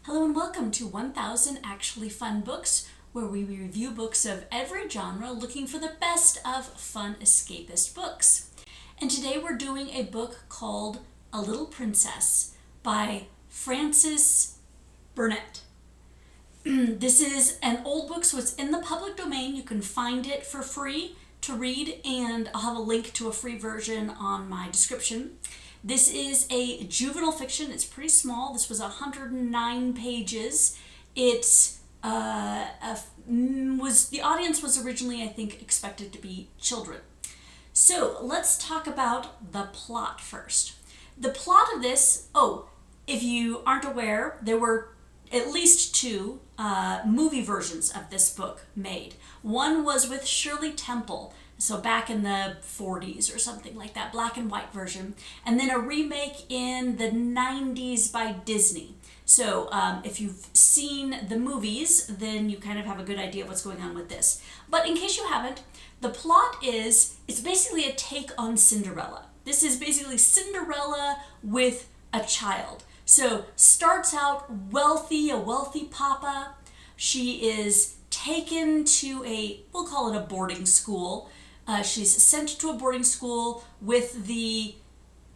Hello and welcome to 1000 Actually Fun Books, where we review books of every genre looking for the best of fun escapist books. And today we're doing a book called A Little Princess by Frnaces Burnett. This is an old book, so it's in the public domain. You can find it for free to read, and I'll have a link to a free version on my description. This is a juvenile fiction. It's pretty small. This was 109 pages. The audience was originally, I think, expected to be children. So let's talk about the plot first. The plot of this, if you aren't aware, there were at least two movie versions of this book made. One was with Shirley Temple, so back in the 40s or something like that, black and white version, and then a remake in the 90s by Disney. So if you've seen the movies, then you kind of have a good idea of what's going on with this. But in case you haven't, the plot is, it's basically a take on Cinderella. This is basically Cinderella with a child. So starts out a wealthy papa. She is taken to we'll call it a boarding school. She's sent to a boarding school with a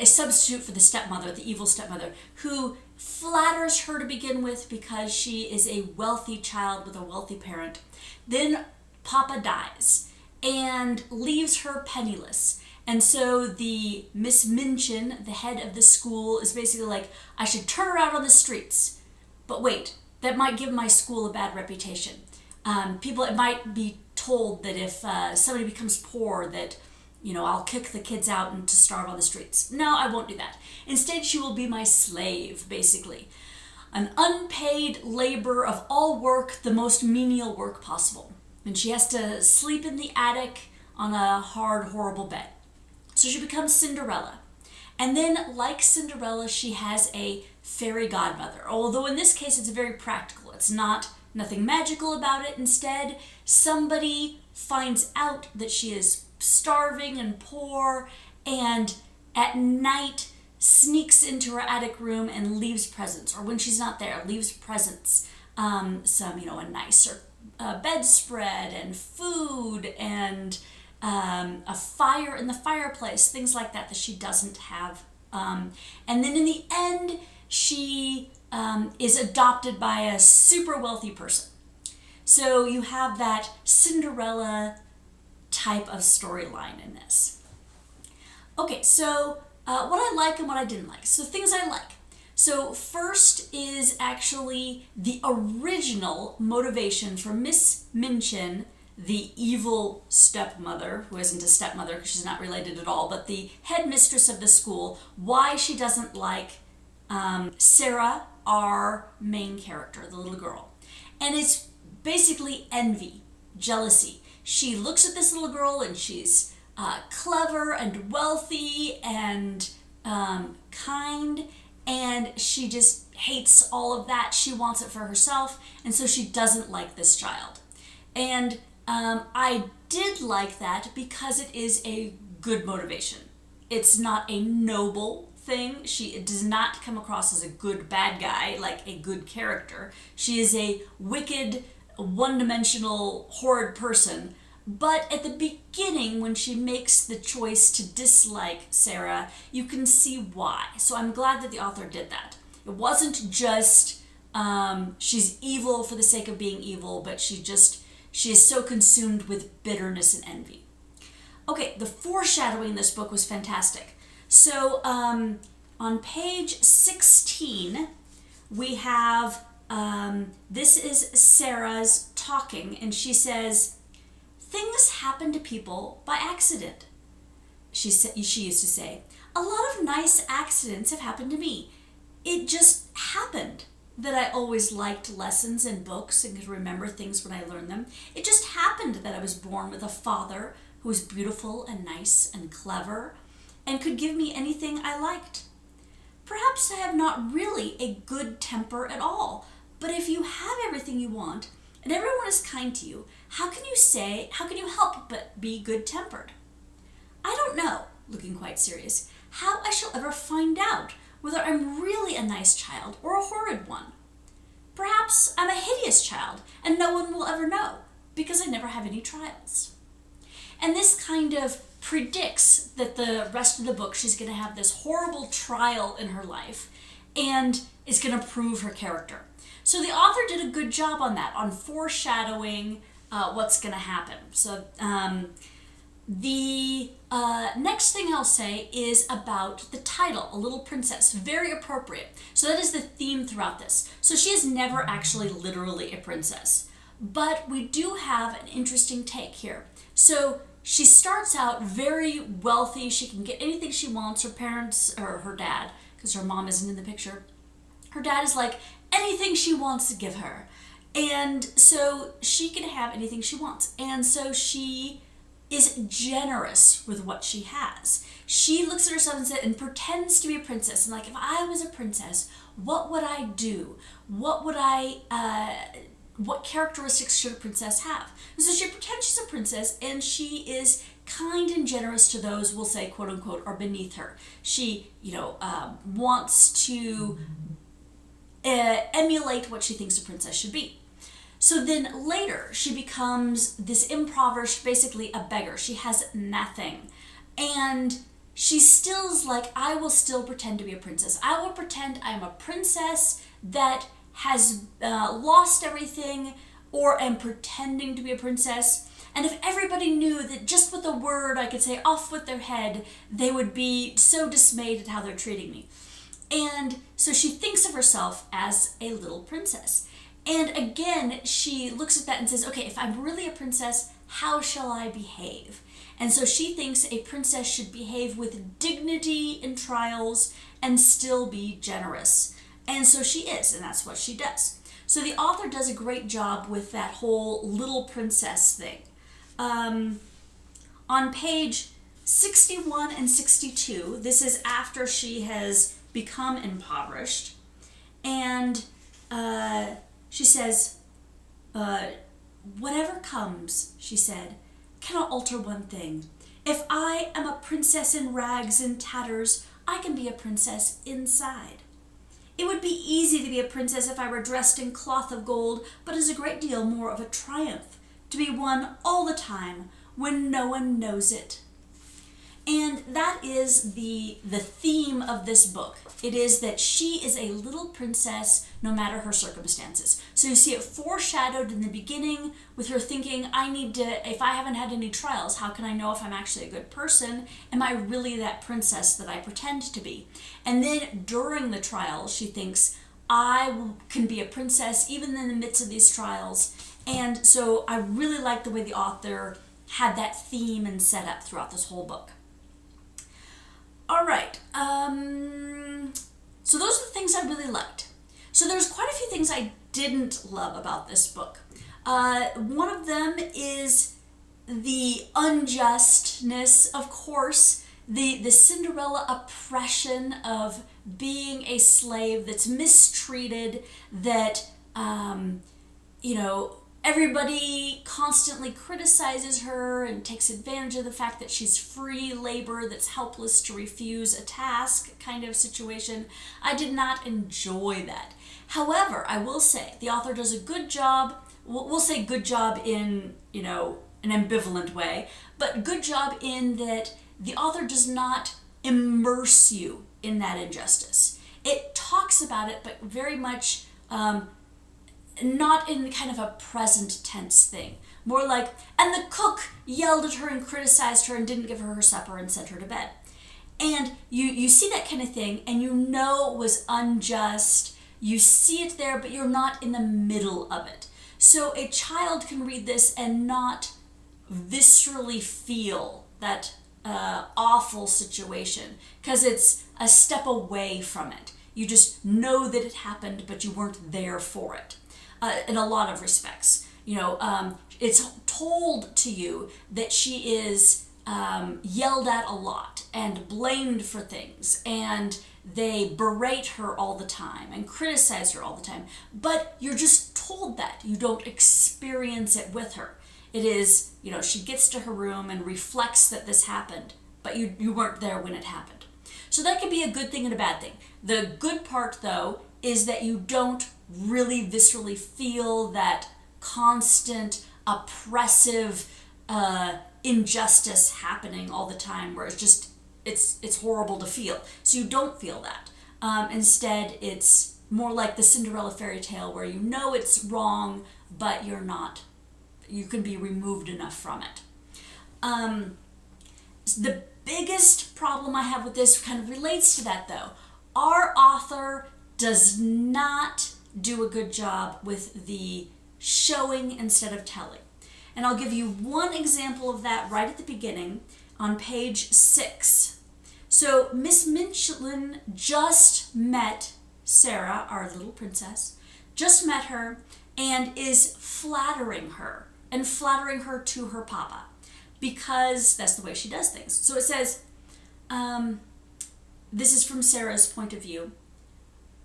substitute for the stepmother, the evil stepmother, who flatters her to begin with because she is a wealthy child with a wealthy parent. Then Papa dies and leaves her penniless. And so the Miss Minchin, the head of the school, is basically like, I should turn her out on the streets. But wait, that might give my school a bad reputation. It might be told that if somebody becomes poor that, I'll kick the kids out and to starve on the streets. No, I won't do that. Instead, she will be my slave, basically. An unpaid labor of all work, the most menial work possible. And she has to sleep in the attic on a hard, horrible bed. So she becomes Cinderella. And then, like Cinderella, she has a fairy godmother. Although in this case, it's very practical. It's nothing magical about it. Instead, somebody finds out that she is starving and poor, and at night sneaks into her attic room and leaves presents. Or when she's not there, leaves presents. A nicer bedspread and food and a fire in the fireplace, things like that she doesn't have. And then in the end, she is adopted by a super wealthy person. So you have that Cinderella type of storyline in this. Okay, so what I like and what I didn't like. So things I like. So first is actually the original motivation for Miss Minchin, the evil stepmother, who isn't a stepmother because she's not related at all, but the headmistress of the school, why she doesn't like Sarah, our main character, the little girl. And it's basically envy, jealousy. She looks at this little girl and she's clever and wealthy and kind, and she just hates all of that. She wants it for herself, and so she doesn't like this child. And I did like that because it is a good motivation. It's not a noble thing. It does not come across as a good bad guy, like a good character. She is a wicked, one-dimensional, horrid person. But at the beginning, when she makes the choice to dislike Sarah, you can see why. So I'm glad that the author did that. It wasn't just she's evil for the sake of being evil, but she is so consumed with bitterness and envy. Okay, the foreshadowing in this book was fantastic. So on page 16, we have, this is Sarah's talking, and she says, "Things happen to people by accident." She used to say, "A lot of nice accidents have happened to me. It just happened that I always liked lessons and books and could remember things when I learned them. It just happened that I was born with a father who was beautiful and nice and clever and could give me anything I liked. Perhaps I have not really a good temper at all, but if you have everything you want and everyone is kind to you, how can you help but be good-tempered? I don't know," looking quite serious, "how I shall ever find out whether I'm really a nice child or a horrid one. Perhaps I'm a hideous child and no one will ever know because I never have any trials. And this kind of predicts that the rest of the book she's going to have this horrible trial in her life and is going to prove her character. So the author did a good job on that, on foreshadowing what's going to happen. So the next thing I'll say is about the title, A Little Princess. Very appropriate. So that is the theme throughout this. So she is never actually literally a princess. But we do have an interesting take here. So she starts out very wealthy. She can get anything she wants. Her parents, or her dad, because her mom isn't in the picture, her dad is like, anything she wants to give her. And so she can have anything she wants. And so she is generous with what she has. She looks at herself and pretends to be a princess. And like, if I was a princess, what would I do? What characteristics should a princess have? And so she pretends she's a princess, and she is kind and generous to those, we'll say, quote unquote, are beneath her. She, wants to emulate what she thinks a princess should be. So then later, she becomes this impoverished, basically a beggar. She has nothing. And she still's like, I will still pretend to be a princess. I will pretend I'm a princess that has lost everything, or am pretending to be a princess. And if everybody knew that just with a word I could say off with their head, they would be so dismayed at how they're treating me. And so she thinks of herself as a little princess. And again, she looks at that and says, okay, if I'm really a princess, how shall I behave? And so she thinks a princess should behave with dignity in trials and still be generous. And so she is, and that's what she does. So the author does a great job with that whole little princess thing. On page 61 and 62, this is after she has become impoverished, and she says, whatever comes, she said, cannot alter one thing. If I am a princess in rags and tatters, I can be a princess inside. It would be easy to be a princess if I were dressed in cloth of gold, but is a great deal more of a triumph to be one all the time when no one knows it. And that is the theme of this book. It is that she is a little princess no matter her circumstances. So you see it foreshadowed in the beginning with her thinking, if I haven't had any trials, how can I know if I'm actually a good person? Am I really that princess that I pretend to be? And then during the trial, she thinks, I can be a princess even in the midst of these trials. And so I really like the way the author had that theme and set up throughout this whole book. All right, so those are the things I really liked. So there's quite a few things I didn't love about this book. One of them is the unjustness, of course, the Cinderella oppression of being a slave that's mistreated, that, everybody constantly criticizes her and takes advantage of the fact that she's free labor that's helpless to refuse a task kind of situation. I did not enjoy that. However, I will say the author does a good job. We'll say good job in, an ambivalent way, but good job in that the author does not immerse you in that injustice. It talks about it, but very much not in kind of a present tense thing. More like, and the cook yelled at her and criticized her and didn't give her supper and sent her to bed. And you see that kind of thing, and you know it was unjust. You see it there, but you're not in the middle of it. So a child can read this and not viscerally feel that awful situation, because it's a step away from it. You just know that it happened, but you weren't there for it. In a lot of respects, it's told to you that she is yelled at a lot and blamed for things, and they berate her all the time and criticize her all the time, but you're just told that. You don't experience it with her. It is, she gets to her room and reflects that this happened, but you weren't there when it happened. So that could be a good thing and a bad thing. The good part, though, is that you don't really viscerally feel that constant oppressive injustice happening all the time, where it's horrible to feel. So you don't feel that. Instead, it's more like the Cinderella fairy tale, where you know it's wrong, but you can be removed enough from it. The biggest problem I have with this kind of relates to that, though. Our author does not do a good job with the showing instead of telling. And I'll give you one example of that right at the beginning on page 6. So Miss Minchin just met Sarah, our little princess, just met her and is flattering her to her papa, because that's the way she does things. So it says, this is from Sarah's point of view.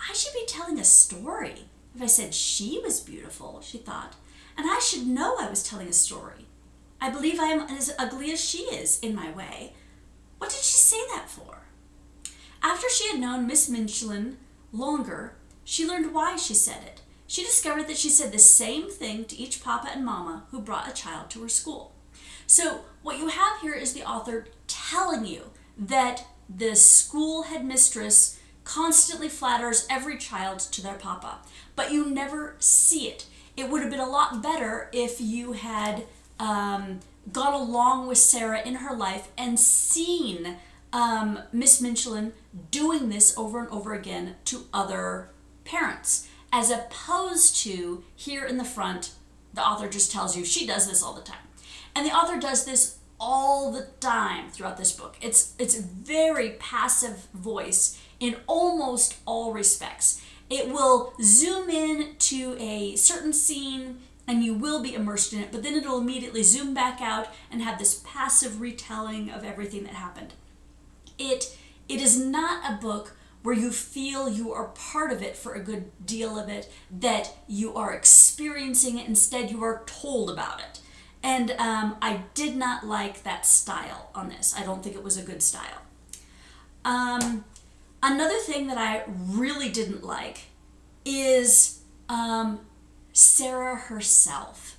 I should be telling a story if I said she was beautiful, she thought, and I should know I was telling a story. I believe I am as ugly as she is in my way. What did she say that for? After she had known Miss Minchin longer, she learned why she said it. She discovered that she said the same thing to each papa and mama who brought a child to her school. So what you have here is the author telling you that the school headmistress constantly flatters every child to their papa, but you never see it. It would have been a lot better if you had gone along with Sarah in her life and seen Miss Minchin doing this over and over again to other parents, as opposed to here in the front, the author just tells you she does this all the time. And the author does this all the time throughout this book. It's very passive voice in almost all respects. It will zoom in to a certain scene and you will be immersed in it, but then it'll immediately zoom back out and have this passive retelling of everything that happened. It is not a book where you feel you are part of it for a good deal of it, that you are experiencing it. Instead, you are told about it. And I did not like that style on this. I don't think it was a good style. Another thing that I really didn't like is Sarah herself.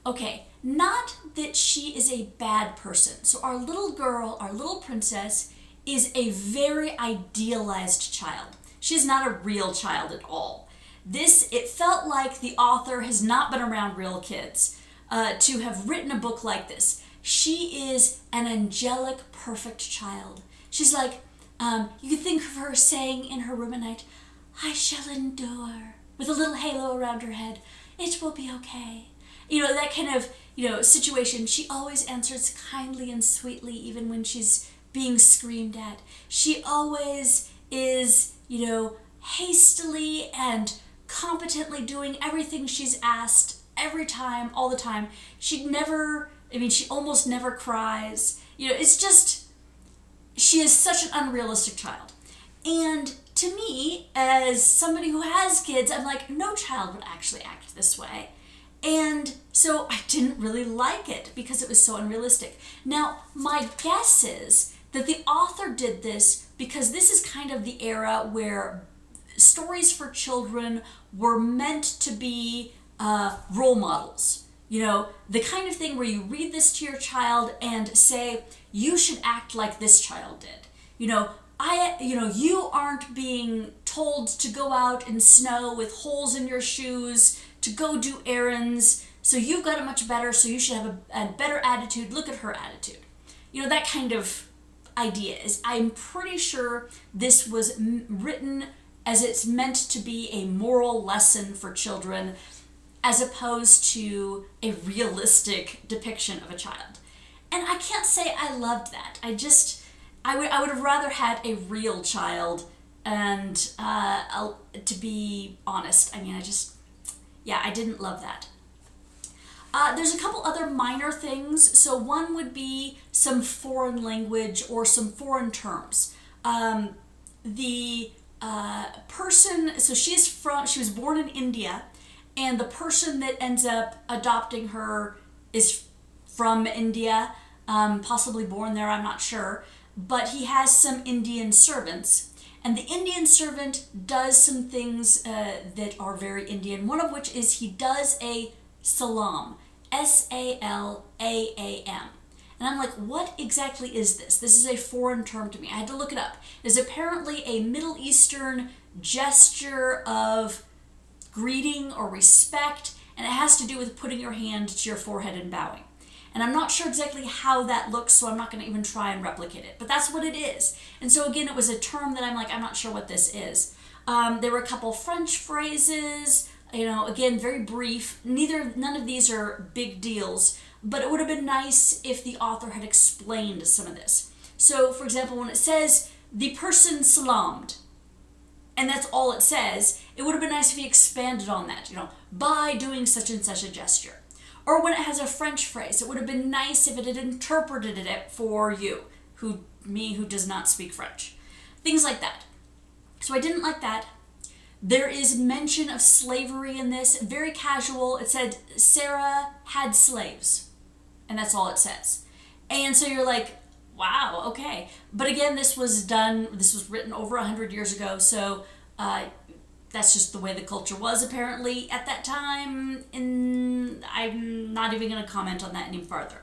Okay, not that she is a bad person. So our little girl, our little princess, is a very idealized child. She's not a real child at all. It felt like the author has not been around real kids to have written a book like this. She is an angelic, perfect child. She's like, you could think of her saying in her room at night, I shall endure, with a little halo around her head. It will be okay. That kind of, situation. She always answers kindly and sweetly, even when she's being screamed at. She always is, hastily and competently doing everything she's asked every time, all the time. She almost never cries. It's just, she is such an unrealistic child. And to me, as somebody who has kids, I'm like, no child would actually act this way. And so I didn't really like it because it was so unrealistic. Now, my guess is that the author did this because this is kind of the era where stories for children were meant to be role models. The kind of thing where you read this to your child and say, you should act like this child did. You aren't being told to go out in snow with holes in your shoes to go do errands, so you've got it much better, so you should have a better attitude. Look at her attitude. That kind of idea is, I'm pretty sure this was written as it's meant to be a moral lesson for children, as opposed to a realistic depiction of a child. And I can't say I loved that. I would have rather had a real child, and to be honest, I didn't love that. There's a couple other minor things. So one would be some foreign language or some foreign terms. The person, so she was born in India, and the person that ends up adopting her is from India, possibly born there, I'm not sure. But he has some Indian servants, And the Indian servant does some things that are very Indian, one of which is he does a salam, S-A-L-A-A-M. And I'm like, what exactly is this? This is a foreign term to me. I had to look it up. It is apparently a Middle Eastern gesture of greeting or respect, and it has to do with putting your hand to your forehead and bowing. And I'm not sure exactly how that looks, so I'm not going to even try and replicate it. But that's what it is. And so again, it was a term that I'm like, I'm not sure what this is. There were a couple French phrases, again, very brief. None of these are big deals, but it would have been nice if the author had explained some of this. So, for example, when it says, the person salamed, and that's all it says, it would have been nice if he expanded on that, by doing such and such a gesture. Or when it has a French phrase, it would have been nice if it had interpreted it for you, who does not speak French. Things like that. So I didn't like that. There is mention of slavery in this, very casual. It said, Sarah had slaves. And that's all it says. And so you're like, wow, okay. But again, this was written over 100 years ago, so that's just the way the culture was apparently at that time, and I'm not even going to comment on that any further.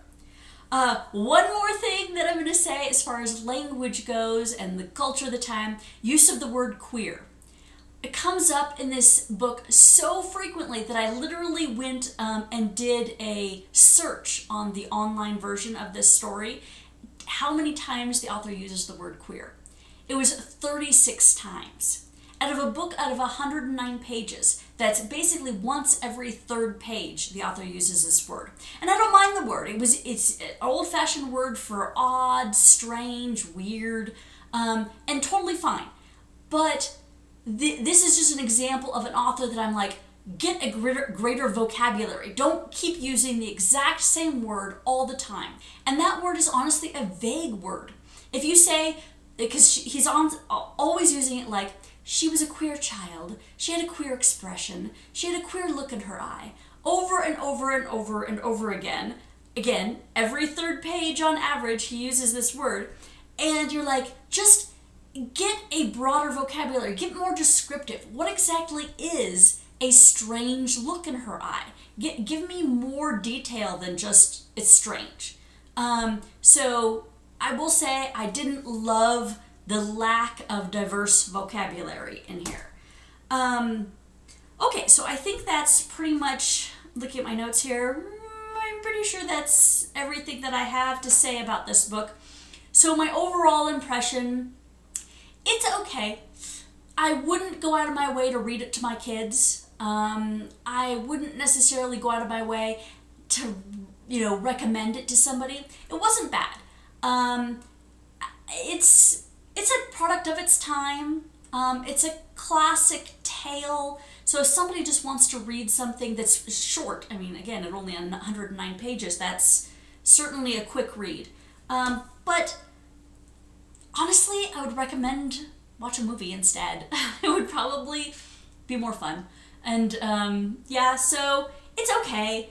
One more thing that I'm going to say as far as language goes and the culture of the time, use of the word queer. It comes up in this book so frequently that I literally went and did a search on the online version of this story, how many times the author uses the word queer. It was 36 times. Out of a book out of 109 pages, that's basically once every third page the author uses this word. And I don't mind the word. It's an old-fashioned word for odd, strange, weird, and totally fine. But this is just an example of an author that I'm like, get a greater vocabulary. Don't keep using the exact same word all the time. And that word is honestly a vague word. If you say, because he's always using it like, she was a queer child, she had a queer expression, she had a queer look in her eye, over and over and over and over again. Again, every third page on average, he uses this word. And you're like, just get a broader vocabulary, get more descriptive. What exactly is a strange look in her eye? Give me more detail than just, it's strange. So I will say I didn't love the lack of diverse vocabulary in here. Okay, so I think that's pretty much, looking at my notes here, I'm pretty sure that's everything that I have to say about this book. So my overall impression, it's okay. I wouldn't go out of my way to read it to my kids. I wouldn't necessarily go out of my way to, recommend it to somebody. It wasn't bad. It's a product of its time. It's a classic tale. So if somebody just wants to read something that's short, again, it only 109 pages, that's certainly a quick read. But honestly, I would recommend watch a movie instead. It would probably be more fun. And so it's okay.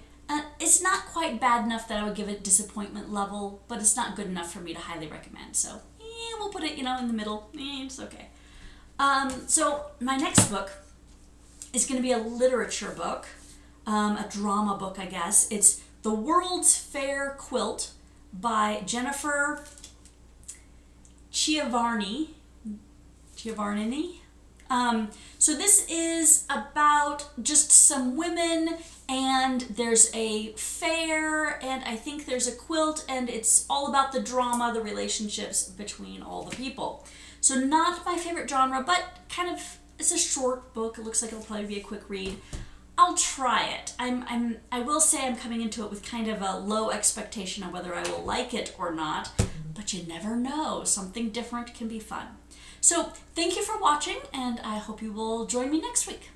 It's not quite bad enough that I would give it disappointment level, but it's not good enough for me to highly recommend. So we'll put it, in the middle. It's okay. So my next book is going to be a literature book, a drama book, I guess. It's The World's Fair Quilt by Jennifer Chiavarni. So this is about just some women, and there's a fair, and I think there's a quilt, and it's all about the drama, the relationships between all the people. So not my favorite genre, but kind of, it's a short book. It looks like it'll probably be a quick read. I'll try it. I will say I'm coming into it with kind of a low expectation of whether I will like it or not, but you never know. Something different can be fun. So thank you for watching, and I hope you will join me next week.